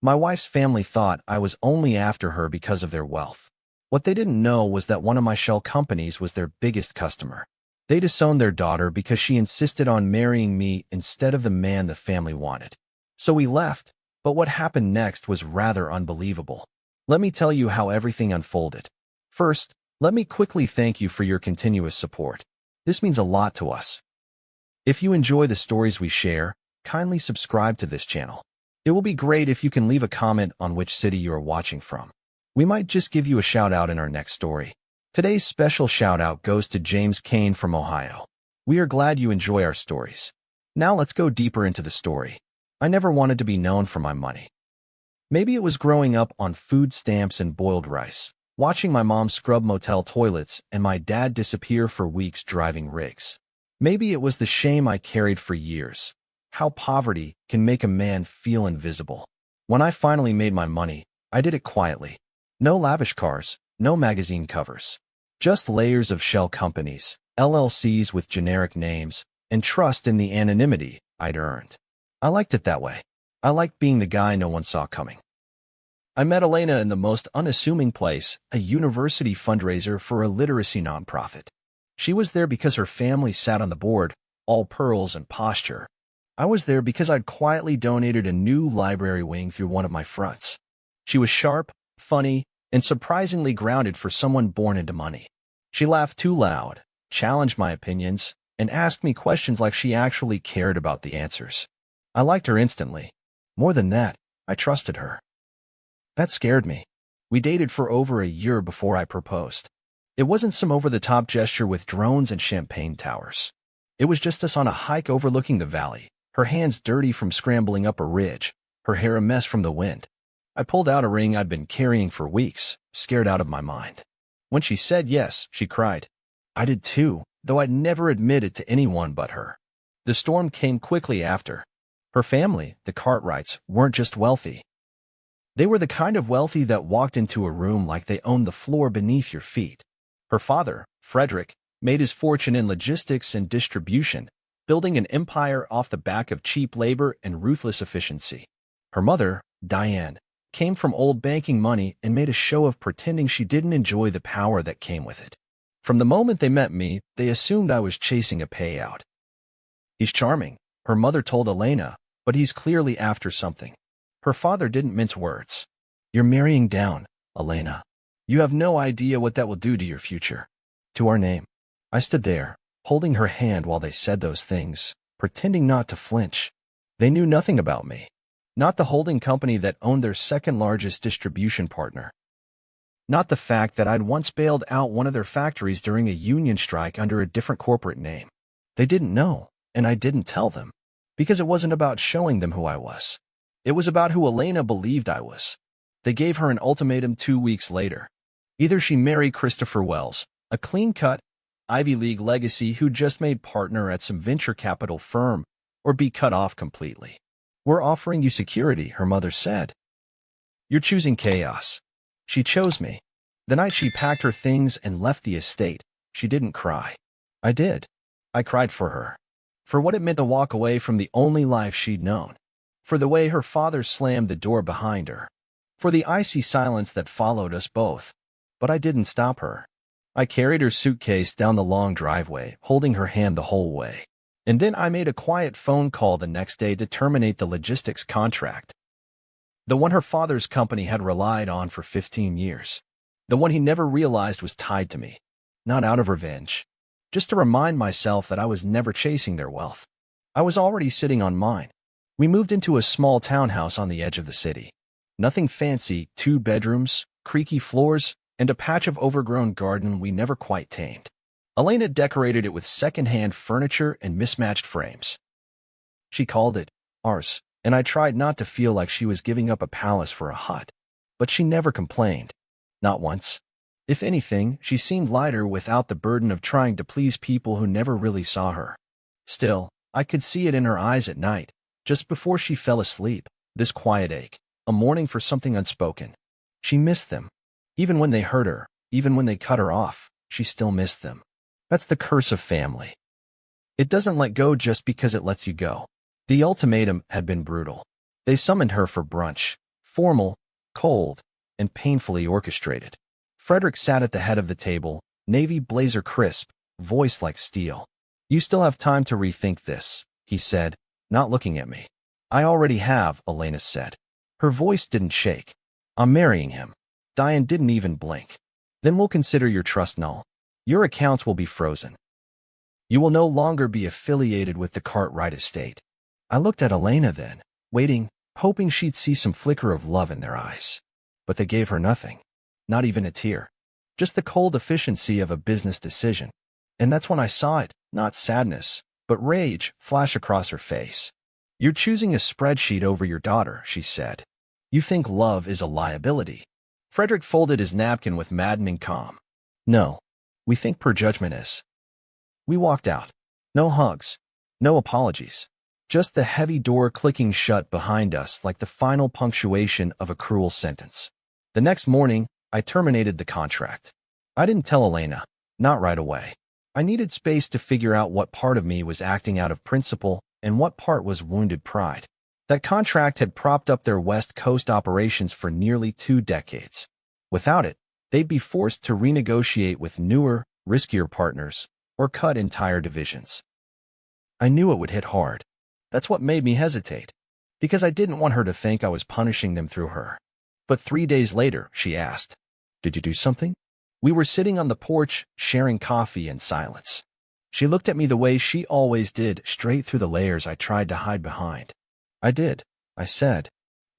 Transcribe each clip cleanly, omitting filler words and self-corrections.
My wife's family thought I was only after her because of their wealth. What they didn't know was that one of my shell companies was their biggest customer. They disowned their daughter because she insisted on marrying me instead of the man the family wanted. So we left, but what happened next was rather unbelievable. Let me tell you how everything unfolded. First, let me quickly thank you for your continuous support. This means a lot to us. If you enjoy the stories we share, kindly subscribe to this channel. It will be great if you can leave a comment on which city you are watching from. We might just give you a shout out in our next story. Today's special shout out goes to James Kane from Ohio. We are glad you enjoy our stories. Now let's go deeper into the story. I never wanted to be known for my money. Maybe it was growing up on food stamps and boiled rice, watching my mom scrub motel toilets and my dad disappear for weeks driving rigs. Maybe it was the shame I carried for years. How poverty can make a man feel invisible. When I finally made my money, I did it quietly. No lavish cars, no magazine covers. Just layers of shell companies, LLCs with generic names, and trust in the anonymity I'd earned. I liked it that way. I liked being the guy no one saw coming. I met Elena in the most unassuming place, a university fundraiser for a literacy nonprofit. She was there because her family sat on the board, all pearls and posture. I was there because I'd quietly donated a new library wing through one of my fronts. She was sharp, funny, and surprisingly grounded for someone born into money. She laughed too loud, challenged my opinions, and asked me questions like she actually cared about the answers. I liked her instantly. More than that, I trusted her. That scared me. We dated for over a year before I proposed. It wasn't some over-the-top gesture with drones and champagne towers. It was just us on a hike overlooking the valley, her hands dirty from scrambling up a ridge, her hair a mess from the wind. I pulled out a ring I'd been carrying for weeks, scared out of my mind. When she said yes, she cried. I did too, though I'd never admit it to anyone but her. The storm came quickly after. Her family, the Cartwrights, weren't just wealthy. They were the kind of wealthy that walked into a room like they owned the floor beneath your feet. Her father, Frederick, made his fortune in logistics and distribution, building an empire off the back of cheap labor and ruthless efficiency. Her mother, Diane, came from old banking money and made a show of pretending she didn't enjoy the power that came with it. From the moment they met me, they assumed I was chasing a payout. He's charming, her mother told Elena, but he's clearly after something. Her father didn't mince words. You're marrying down, Elena. You have no idea what that will do to your future. To our name. I stood there, holding her hand while they said those things, pretending not to flinch. They knew nothing about me. Not the holding company that owned their second-largest distribution partner. Not the fact that I'd once bailed out one of their factories during a union strike under a different corporate name. They didn't know, and I didn't tell them, because it wasn't about showing them who I was. It was about who Elena believed I was. They gave her an ultimatum 2 weeks later. Either she marry Christopher Wells, a clean-cut, Ivy League legacy who just made partner at some venture capital firm, or be cut off completely. We're offering you security, her mother said. You're choosing chaos. She chose me. The night she packed her things and left the estate, she didn't cry. I did. I cried for her. For what it meant to walk away from the only life she'd known. For the way her father slammed the door behind her. For the icy silence that followed us both. But I didn't stop her. I carried her suitcase down the long driveway, holding her hand the whole way. And then I made a quiet phone call the next day to terminate the logistics contract. The one her father's company had relied on for 15 years. The one he never realized was tied to me. Not out of revenge. Just to remind myself that I was never chasing their wealth. I was already sitting on mine. We moved into a small townhouse on the edge of the city. Nothing fancy, 2 bedrooms, creaky floors, and a patch of overgrown garden we never quite tamed. Elena decorated it with second-hand furniture and mismatched frames. She called it ours, and I tried not to feel like she was giving up a palace for a hut. But she never complained. Not once. If anything, she seemed lighter without the burden of trying to please people who never really saw her. Still, I could see it in her eyes at night, just before she fell asleep, this quiet ache, a mourning for something unspoken. She missed them. Even when they hurt her, even when they cut her off, she still missed them. That's the curse of family. It doesn't let go just because it lets you go. The ultimatum had been brutal. They summoned her for brunch, Formal, cold, and painfully orchestrated. Frederick sat at the head of the table, navy blazer crisp, voice like steel. "You still have time to rethink this," he said, not looking at me. "I already have," Elena said. Her voice didn't shake. "I'm marrying him." Diane didn't even blink. "Then we'll consider your trust null. Your accounts will be frozen. You will no longer be affiliated with the Cartwright estate." I looked at Elena then, waiting, hoping she'd see some flicker of love in their eyes. But they gave her nothing. Not even a tear. Just the cold efficiency of a business decision. And that's when I saw it, not sadness, but rage, flash across her face. "You're choosing a spreadsheet over your daughter," she said. "You think love is a liability." Frederick folded his napkin with maddening calm. "No, we think prejudgment is." We walked out. No hugs. No apologies. Just the heavy door clicking shut behind us like the final punctuation of a cruel sentence. The next morning, I terminated the contract. I didn't tell Elena. Not right away. I needed space to figure out what part of me was acting out of principle and what part was wounded pride. That contract had propped up their West Coast operations for nearly 2 decades. Without it, they'd be forced to renegotiate with newer, riskier partners or cut entire divisions. I knew it would hit hard. That's what made me hesitate, because I didn't want her to think I was punishing them through her. But 3 days later, she asked, "Did you do something?" We were sitting on the porch, sharing coffee in silence. She looked at me the way she always did, straight through the layers I tried to hide behind. "I did," I said.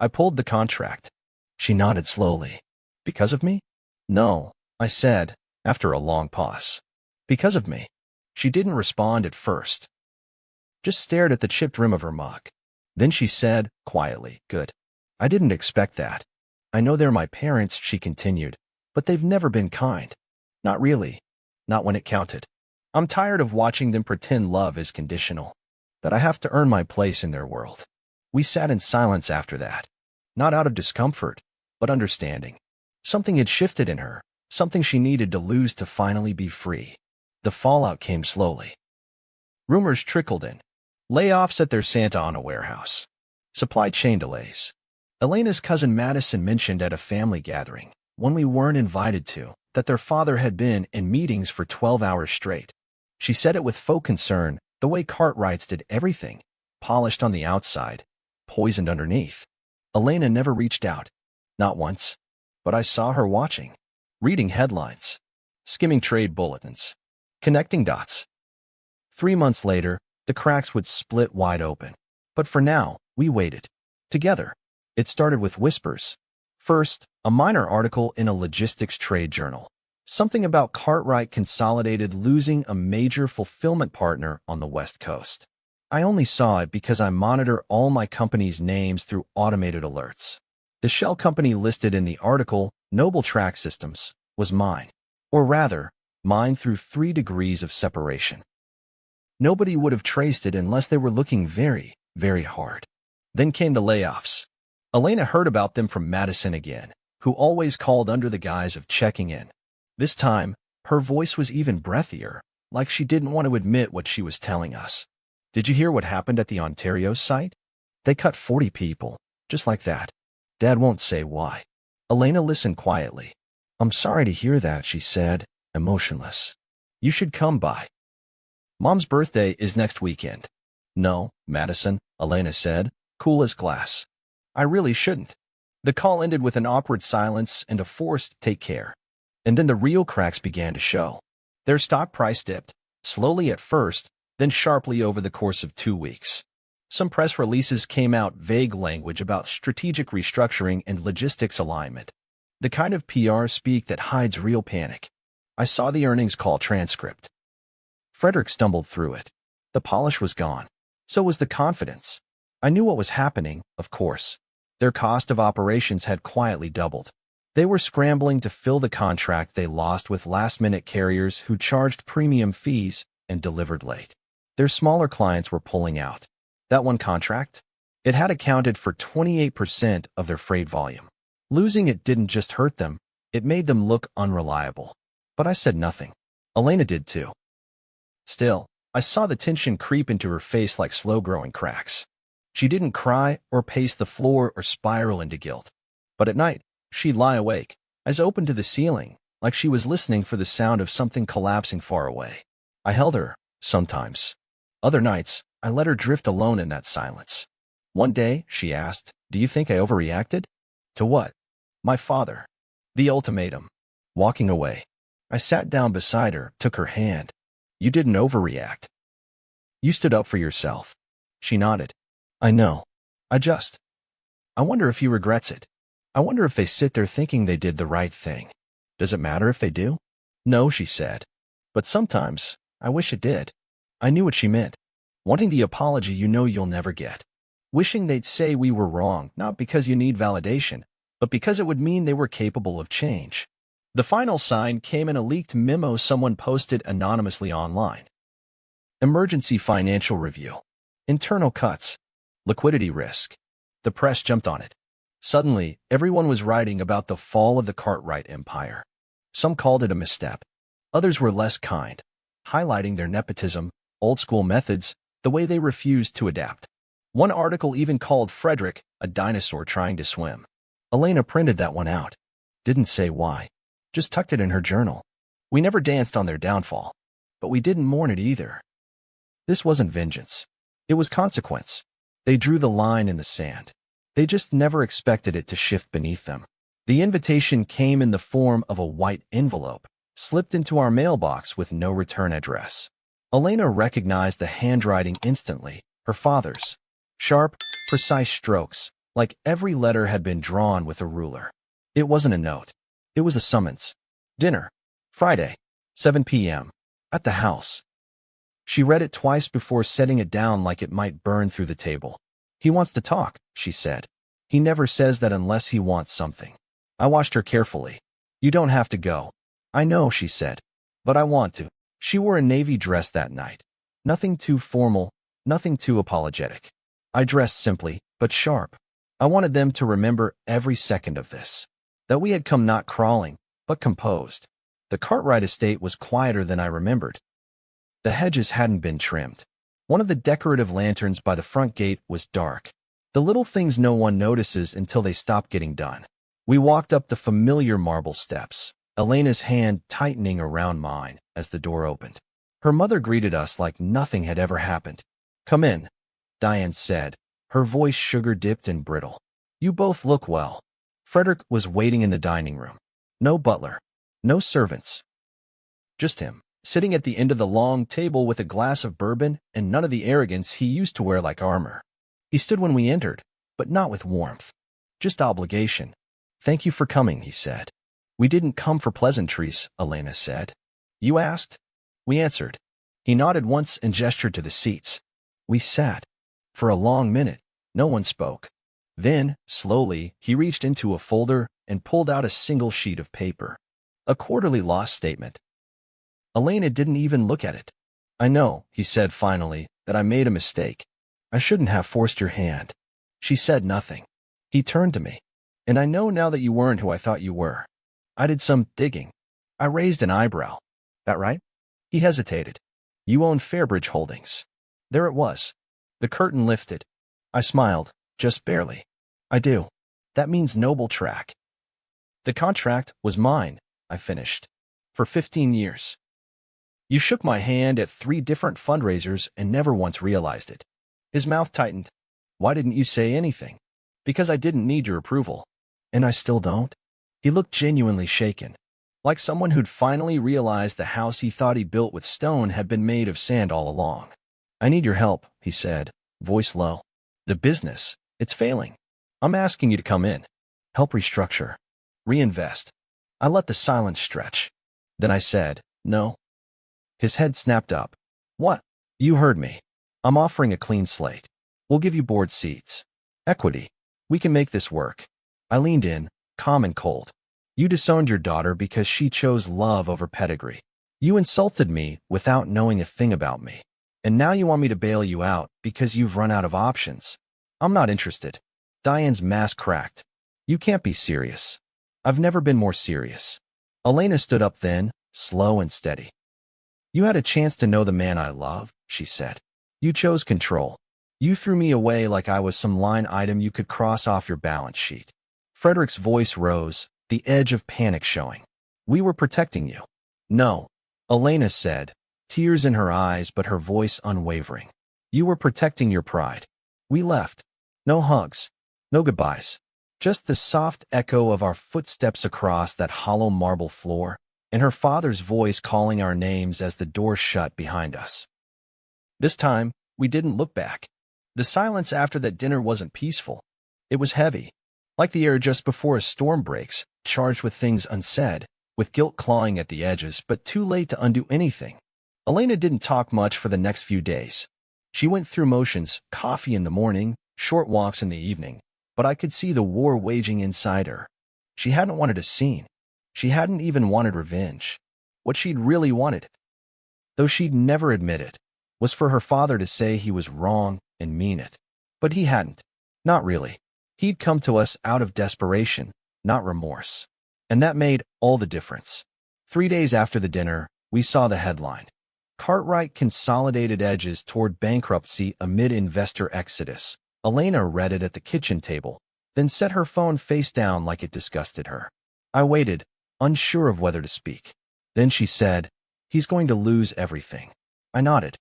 "I pulled the contract." She nodded slowly. "Because of me?" "No," I said, after a long pause. "Because of me." She didn't respond at first. Just stared at the chipped rim of her mug. Then she said, quietly, "Good. I didn't expect that. I know they're my parents," she continued, "but they've never been kind. Not really. Not when it counted. I'm tired of watching them pretend love is conditional, that I have to earn my place in their world." We sat in silence after that. Not out of discomfort, but understanding. Something had shifted in her, something she needed to lose to finally be free. The fallout came slowly. Rumors trickled in. Layoffs at their Santa Ana warehouse. Supply chain delays. Elena's cousin Madison mentioned at a family gathering, one we weren't invited to, that their father had been in meetings for 12 hours straight. She said it with faux concern, the way Cartwrights did everything, polished on the outside, poisoned underneath. Elena never reached out. Not once. But I saw her watching, reading headlines, skimming trade bulletins, connecting dots. 3 months later, the cracks would split wide open. But for now, we waited. Together. It started with whispers. First, a minor article in a logistics trade journal. Something about Cartwright Consolidated losing a major fulfillment partner on the West Coast. I only saw it because I monitor all my company's names through automated alerts. The shell company listed in the article, Noble Track Systems, was mine. Or rather, mine through 3 degrees of separation. Nobody would have traced it unless they were looking very, very hard. Then came the layoffs. Elena heard about them from Madison again, who always called under the guise of checking in. This time, her voice was even breathier, like she didn't want to admit what she was telling us. "Did you hear what happened at the Ontario site? They cut 40 people, just like that. Dad won't say why." Elena listened quietly. "I'm sorry to hear that," she said, emotionless. "You should come by. Mom's birthday is next weekend." "No, Madison," Elena said, cool as glass. "I really shouldn't." The call ended with an awkward silence and a forced "take care." And then the real cracks began to show. Their stock price dipped, slowly at first, then sharply over the course of 2 weeks. Some press releases came out, vague language about strategic restructuring and logistics alignment. The kind of PR speak that hides real panic. I saw the earnings call transcript. Frederick stumbled through it. The polish was gone. So was the confidence. I knew what was happening, of course. Their cost of operations had quietly doubled. They were scrambling to fill the contract they lost with last-minute carriers who charged premium fees and delivered late. Their smaller clients were pulling out. That one contract? It had accounted for 28% of their freight volume. Losing it didn't just hurt them, it made them look unreliable. But I said nothing. Elena did too. Still, I saw the tension creep into her face like slow-growing cracks. She didn't cry or pace the floor or spiral into guilt. But at night, she'd lie awake, eyes open to the ceiling, like she was listening for the sound of something collapsing far away. I held her, sometimes. Other nights, I let her drift alone in that silence. One day, she asked, "Do you think I overreacted?" "To what?" "My father." "The ultimatum." Walking away. I sat down beside her, took her hand. "You didn't overreact. You stood up for yourself." She nodded. "I know. I wonder if he regrets it. I wonder if they sit there thinking they did the right thing. Does it matter if they do?" "No," she said. "But sometimes, I wish it did." I knew what she meant. Wanting the apology you know you'll never get. Wishing they'd say we were wrong, not because you need validation, but because it would mean they were capable of change. The final sign came in a leaked memo someone posted anonymously online. Emergency financial review. Internal cuts. Liquidity risk. The press jumped on it. Suddenly, everyone was writing about the fall of the Cartwright empire. Some called it a misstep. Others were less kind, highlighting their nepotism, old-school methods, the way they refused to adapt. One article even called Frederick a dinosaur trying to swim. Elena printed that one out. Didn't say why. Just tucked it in her journal. We never danced on their downfall. But we didn't mourn it either. This wasn't vengeance. It was consequence. They drew the line in the sand. They just never expected it to shift beneath them. The invitation came in the form of a white envelope, slipped into our mailbox with no return address. Elena recognized the handwriting instantly, her father's. Sharp, precise strokes, like every letter had been drawn with a ruler. It wasn't a note. It was a summons. Dinner. Friday, 7 p.m. At the house. She read it twice before setting it down like it might burn through the table. "He wants to talk," she said. "He never says that unless he wants something." I watched her carefully. "You don't have to go." "I know," she said. "But I want to." She wore a navy dress that night. Nothing too formal, nothing too apologetic. I dressed simply, but sharp. I wanted them to remember every second of this. That we had come not crawling, but composed. The Cartwright estate was quieter than I remembered. The hedges hadn't been trimmed. One of the decorative lanterns by the front gate was dark. The little things no one notices until they stop getting done. We walked up the familiar marble steps, Elena's hand tightening around mine as the door opened. Her mother greeted us like nothing had ever happened. "Come in," Diane said, her voice sugar-dipped and brittle. "You both look well." Frederick was waiting in the dining room. No butler, no servants. Just him, sitting at the end of the long table with a glass of bourbon and none of the arrogance he used to wear like armor. He stood when we entered, but not with warmth. Just obligation. "Thank you for coming," he said. "We didn't come for pleasantries," Elena said. "You asked?" We answered. He nodded once and gestured to the seats. We sat. For a long minute, no one spoke. Then, slowly, he reached into a folder and pulled out a single sheet of paper. A quarterly loss statement. Elena didn't even look at it. "I know," he said finally, "that I made a mistake. I shouldn't have forced your hand." She said nothing. He turned to me. "And I know now that you weren't who I thought you were." I did some digging. I raised an eyebrow. "That right?" He hesitated. "You own Fairbridge Holdings." There it was. The curtain lifted. I smiled, just barely. "I do. That means Noble Track." "The contract was mine," I finished. "For 15 years. You shook my hand at 3 different fundraisers and never once realized it." His mouth tightened. "Why didn't you say anything?" "Because I didn't need your approval." "And I still don't?" He looked genuinely shaken, like someone who'd finally realized the house he thought he built with stone had been made of sand all along. "I need your help," he said, voice low. "The business, it's failing. I'm asking you to come in. Help restructure. Reinvest." I let the silence stretch. Then I said, "No." His head snapped up. "What?" "You heard me. I'm offering a clean slate. We'll give you board seats. Equity. We can make this work." I leaned in, calm and cold. "You disowned your daughter because she chose love over pedigree. You insulted me without knowing a thing about me. And now you want me to bail you out because you've run out of options. I'm not interested." Diane's mask cracked. "You can't be serious." "I've never been more serious." Elena stood up then, slow and steady. "You had a chance to know the man I love," she said. "You chose control. You threw me away like I was some line item you could cross off your balance sheet." Frederick's voice rose, the edge of panic showing. We were protecting you. No, Elena said, tears in her eyes but her voice unwavering. You were protecting your pride. We left. No hugs. No goodbyes. Just the soft echo of our footsteps across that hollow marble floor, and her father's voice calling our names as the door shut behind us. This time, we didn't look back. The silence after that dinner wasn't peaceful. It was heavy, like the air just before a storm breaks, charged with things unsaid, with guilt clawing at the edges, but too late to undo anything. Elena didn't talk much for the next few days. She went through motions, coffee in the morning, short walks in the evening, but I could see the war waging inside her. She hadn't wanted a scene. She hadn't even wanted revenge. What she'd really wanted, though she'd never admit it, was for her father to say he was wrong and mean it. But he hadn't. Not really. He'd come to us out of desperation, not remorse. And that made all the difference. 3 days after the dinner, we saw the headline. Cartwright consolidated edges toward bankruptcy amid investor exodus. Elena read it at the kitchen table, then set her phone face down like it disgusted her. I waited, unsure of whether to speak. Then she said, "He's going to lose everything." I nodded.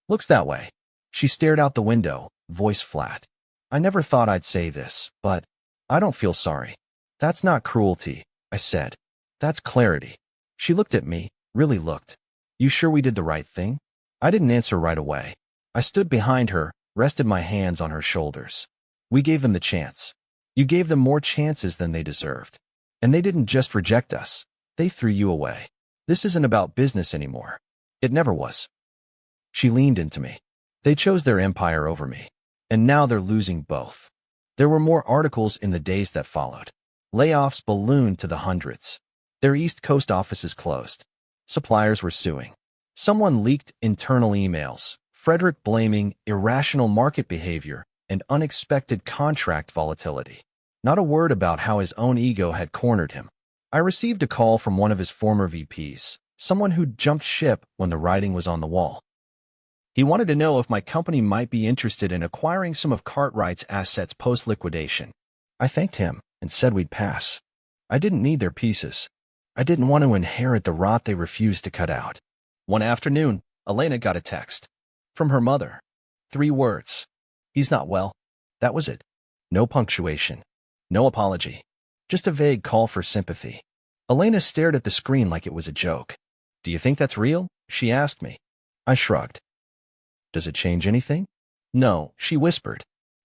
"Looks that way." She stared out the window, voice flat. "I never thought I'd say this, but I don't feel sorry." "That's not cruelty," I said. "That's clarity." She looked at me, really looked. "You sure we did the right thing?" I didn't answer right away. I stood behind her, rested my hands on her shoulders. "We gave them the chance. You gave them more chances than they deserved. And they didn't just reject us. They threw you away. This isn't about business anymore. It never was." She leaned into me. "They chose their empire over me. And now they're losing both." There were more articles in the days that followed. Layoffs ballooned to the hundreds. Their East Coast offices closed. Suppliers were suing. Someone leaked internal emails, Frederick blaming irrational market behavior and unexpected contract volatility. Not a word about how his own ego had cornered him. I received a call from one of his former VPs, someone who'd jumped ship when the writing was on the wall. He wanted to know if my company might be interested in acquiring some of Cartwright's assets post-liquidation. I thanked him and said we'd pass. I didn't need their pieces. I didn't want to inherit the rot they refused to cut out. One afternoon, Elena got a text. From her mother. 3 words. "He's not well." That was it. No punctuation. No apology. Just a vague call for sympathy. Elena stared at the screen like it was a joke. "Do you think that's real?" she asked me. I shrugged. "Does it change anything?" "No," she whispered.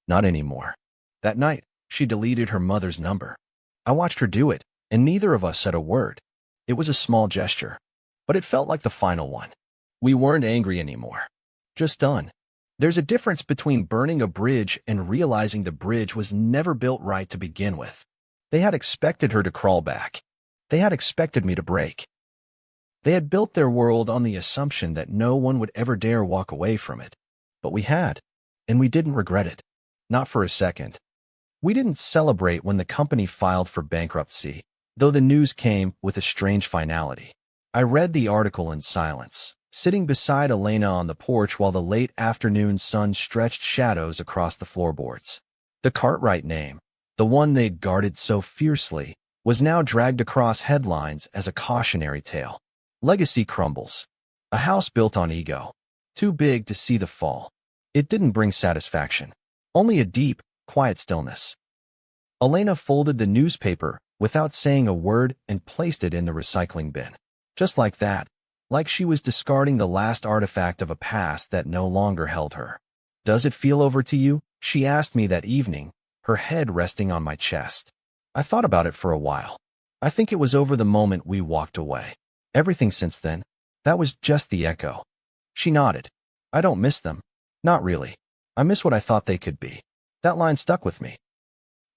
"Not anymore." That night, she deleted her mother's number. I watched her do it, and neither of us said a word. It was a small gesture, but it felt like the final one. We weren't angry anymore. Just done. There's a difference between burning a bridge and realizing the bridge was never built right to begin with. They had expected her to crawl back. They had expected me to break. They had built their world on the assumption that no one would ever dare walk away from it. But we had, and we didn't regret it. Not for a second. We didn't celebrate when the company filed for bankruptcy, though the news came with a strange finality. I read the article in silence, sitting beside Elena on the porch while the late afternoon sun stretched shadows across the floorboards. The Cartwright name, the one they'd guarded so fiercely, was now dragged across headlines as a cautionary tale. Legacy crumbles. A house built on ego. Too big to see the fall. It didn't bring satisfaction. Only a deep, quiet stillness. Elena folded the newspaper without saying a word and placed it in the recycling bin. Just like that. Like she was discarding the last artifact of a past that no longer held her. "Does it feel over to you?" she asked me that evening, her head resting on my chest. I thought about it for a while. I think it was over the moment we walked away. Everything since then, that was just the echo. She nodded. "I don't miss them. Not really. I miss what I thought they could be." That line stuck with me.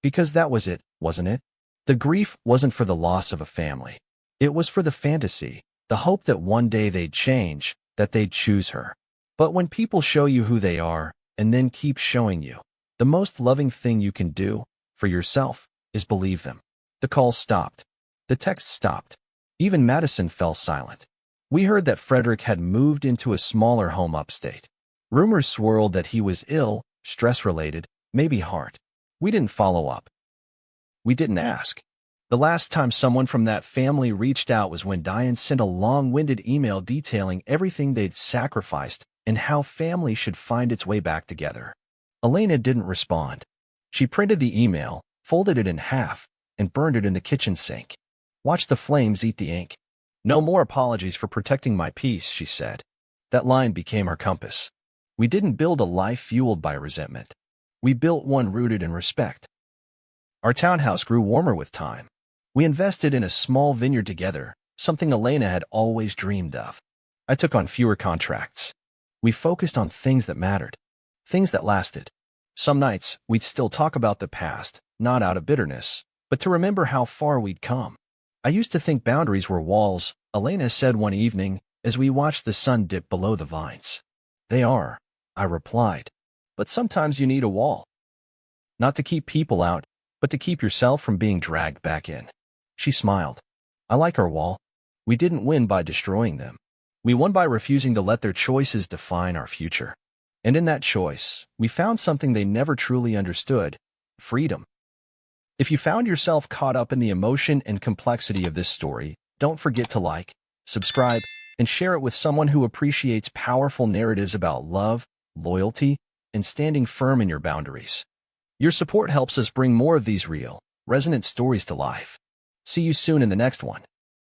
Because that was it, wasn't it? The grief wasn't for the loss of a family. It was for the fantasy, the hope that one day they'd change, that they'd choose her. But when people show you who they are, and then keep showing you, the most loving thing you can do, for yourself, is believe them. The call stopped. The text stopped. Even Madison fell silent. We heard that Frederick had moved into a smaller home upstate. Rumors swirled that he was ill, stress-related, maybe heart. We didn't follow up. We didn't ask. The last time someone from that family reached out was when Diane sent a long-winded email detailing everything they'd sacrificed and how family should find its way back together. Elena didn't respond. She printed the email, folded it in half, and burned it in the kitchen sink. Watch the flames eat the ink. No more apologies for protecting my peace, she said. That line became our compass. We didn't build a life fueled by resentment. We built one rooted in respect. Our townhouse grew warmer with time. We invested in a small vineyard together, something Elena had always dreamed of. I took on fewer contracts. We focused on things that mattered, things that lasted. Some nights, we'd still talk about the past, not out of bitterness, but to remember how far we'd come. I used to think boundaries were walls, Elena said one evening as we watched the sun dip below the vines. They are, I replied. But sometimes you need a wall. Not to keep people out, but to keep yourself from being dragged back in. She smiled. I like our wall. We didn't win by destroying them. We won by refusing to let their choices define our future. And in that choice, we found something they never truly understood: freedom. If you found yourself caught up in the emotion and complexity of this story, don't forget to like, subscribe, and share it with someone who appreciates powerful narratives about love, loyalty, and standing firm in your boundaries. Your support helps us bring more of these real, resonant stories to life. See you soon in the next one.